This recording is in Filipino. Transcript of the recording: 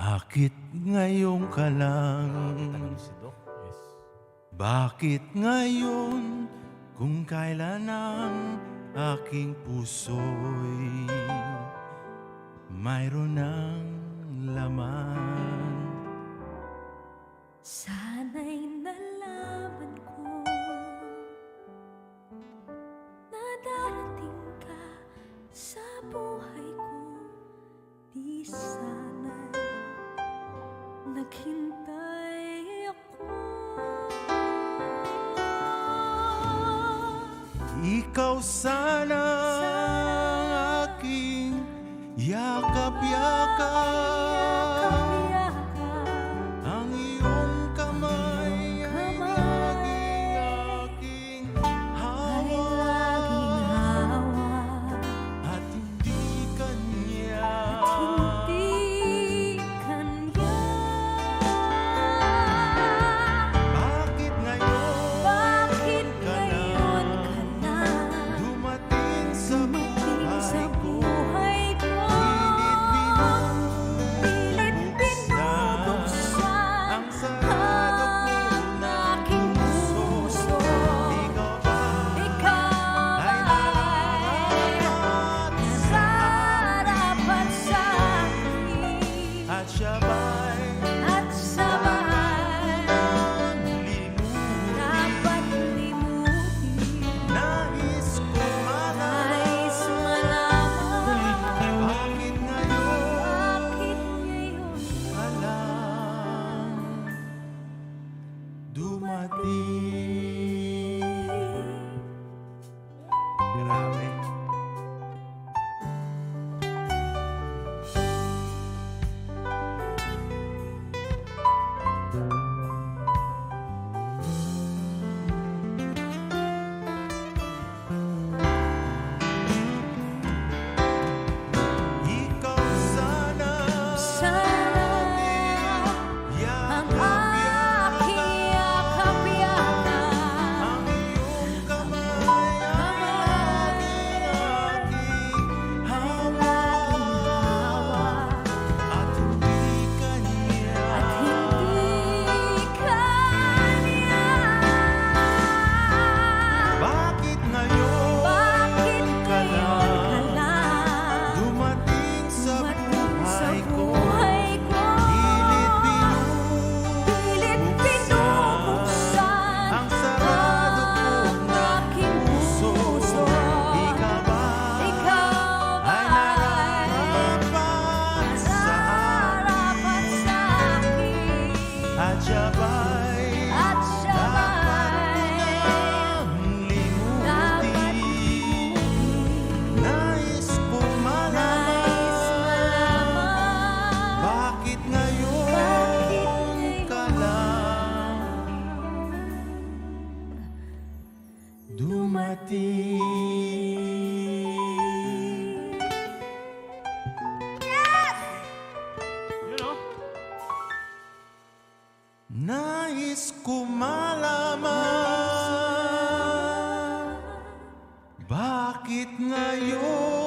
Bakit ngayon ka lang? Si Doc? Yes. Bakit ngayon kung kailan ang aking puso'y mayroon ng laman? Sana'y nalaman ko na darating ka sa buhay ko. Di sana'y naghintay ako. Ikaw sana ang aking yakap-yakap. Ang iyong kamay ay laging aking hawak. At hindi kanya. Bakit ngayon ka na dumating sa buhay ko? Pilit binubuksan ang sarado ng aking puso. Ikaw ay narapat sa akin, at sabay dapat limutin. Nais ko malaman bakit ngayon ka lang dumating. Grabe. Ikaw sana Ang aking yakap-yakap. ang iyong kamay ay laging aking hawak. At hindi kanya. Bakit ngayon ka lang dumating sa buhay ko? Pilit binubuksan ang sarado ng aking puso. Ikaw ba ay nararapat sa akin? At sabay dapat nang limutin. Nais kong malaman bakit ngayon ka lang dumating. You know? Nais ko malaman bakit ngayon